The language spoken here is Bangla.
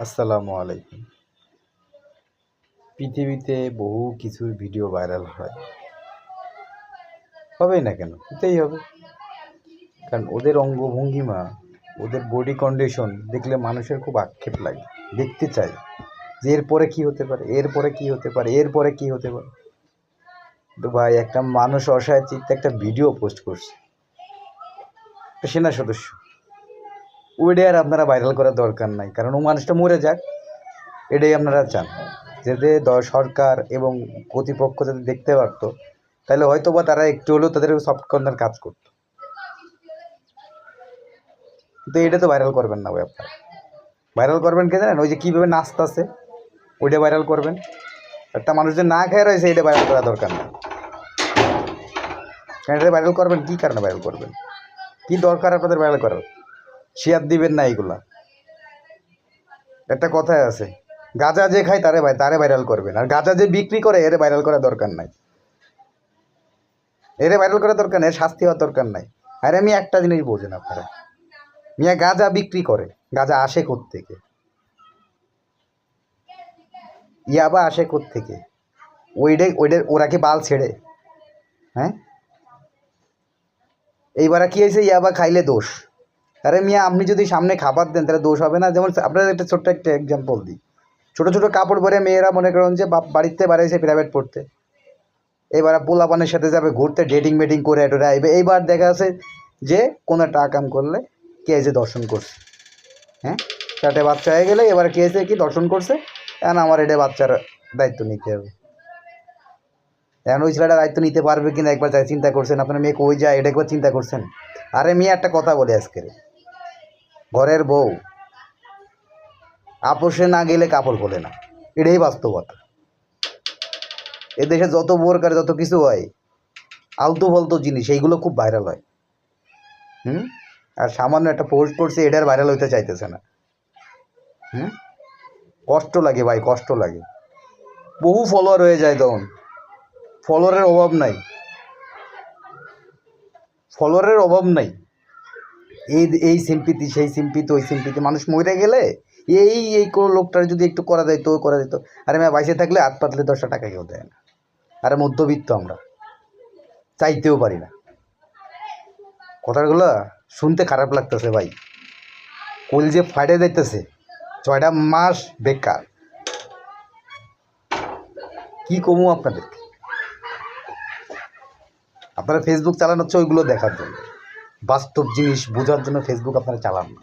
আসসালামু আলাইকুম। পৃথিবীতে বহু কিছুর ভিডিও ভাইরাল হয়, হবেই না কেন, হতেই হবে। কারণ ওদের অঙ্গভঙ্গিমা, ওদের বডি কন্ডিশন দেখলে মানুষের খুব আক্ষেপ লাগে, দেখতে চায় যে এরপরে কী হতে পারে, এরপরে কী হতে পারে, এরপরে কী হতে পারে। তো ভাই, একটা মানুষ অসহায় চিত্তে একটা ভিডিও পোস্ট করছে, একটা সেনা সদস্য। ওইটা আর আপনারা ভাইরাল করার দরকার নাই, কারণ ও মানুষটা মরে যাক, এটাই আপনারা চান। যাতে সরকার এবং কর্তৃপক্ষ যদি দেখতে পারতো, তাহলে হয়তো বা তারা একটু হলেও তাদের সফট কর্নার কাজ করতো। কিন্তু এটা তো ভাইরাল করবেন না ভাই। আপনারা ভাইরাল করবেন কে জানেন? ওই যে কীভাবে নাচতেছে ওইটা ভাইরাল করবেন। একটা মানুষ যে না খেয়ে রয়েছে এটা ভাইরাল করা দরকার না। এটা ভাইরাল করবেন কী কারণে ভাইরাল করবেন? কী দরকার আপনাদের ভাইরাল করার? শেয়ার দিবেন না এইগুলা। একটা কথাই আছে, গাঁজা যে খায় তারে ভাইরাল করবেন, আর গাঁজা যে বিক্রি করে এর ভাইরাল করার দরকার নাই। এর ভাইরাল করার দরকার নেই, শাস্তি হওয়ার দরকার নাই। আর আমি একটা জিনিস বোঝেন আপনারা, মিয়া গাঁজা বিক্রি করে, গাঁজা আসে কোত্থেকে? ইয়াবা আসে কোত্থেকে? ওইটার ওরা কি বাল ছেড়ে? হ্যাঁ, এইবার কি হয়েছে? ইয়াবা খাইলে দোষ। আরে মিয়া, আপনি যদি সামনে খাবার দেন তাহলে দোষ হবে না? যেমন আপনাদের একটা ছোট্ট একটা এক্সাম্পল দিই। ছোটো ছোটো কাপড় পরে মেয়েরা মনে করেন যে বাড়িতে বাড়াইছে প্রাইভেট পড়তে, এবার পোলাপানের সাথে যাবে ঘুরতে, ডেটিং মেটিং করে টোরে আইবে। এইবার দেখা যাচ্ছে যে কোনো একটা কাম করলে কে এসে দর্শন করছে, হ্যাঁ, চারটে বাচ্চা হয়ে গেলে এবার কে এসে কি দর্শন করছে, এখন আমার এটা বাচ্চার দায়িত্ব নিতে হবে। এখন ওই ছেলেটা দায়িত্ব নিতে পারবে কিনা একবার যাই চিন্তা করছেন? আপনার মেয়ে কই যায় এটা একবার চিন্তা করছেন? আরে মেয়ে, একটা কথা বলে আজকের, ঘরের বউ আপোষে না গেলে কাপড় খোলে না, এটাই বাস্তবতা। এদেশে যত বোরকার যত কিছু হয়, আলতু ফালতু জিনিস, এইগুলো খুব ভাইরাল হয়। আর সামান্য একটা পোস্ট করছে, এটার ভাইরাল হইতে চাইতেছে না। কষ্ট লাগে ভাই, কষ্ট লাগে। বহু ফলোয়ার হয়ে যায় তখন, ফলোয়ারের অভাব নাই, ফলোয়ারের অভাব নাই। এই সিম্পিতি, সেই সিম্পিতি, ওই সিম্পিতি। মানুষ মরে গেলে এই কোনো লোকটার যদি একটু করা যেত, করা যেত। আরে মেয়ে, বাইসে থাকলে হাত পাতলে 10টা টাকা কেউ দেয় না। আরে মধ্যবিত্ত আমরা, চাইতেও পারি না। কথাগুলো শুনতে খারাপ লাগতেছে ভাই, কল যে ফাটে যাইতেছে। 6টা মাস বেকার, কি কমু আপনাদেরকে? আপনারা ফেসবুক চালানো হচ্ছে ওইগুলো দেখার জন্য, বাস্তব জিনিস বোঝার জন্য ফেসবুক আপনারা চালান না।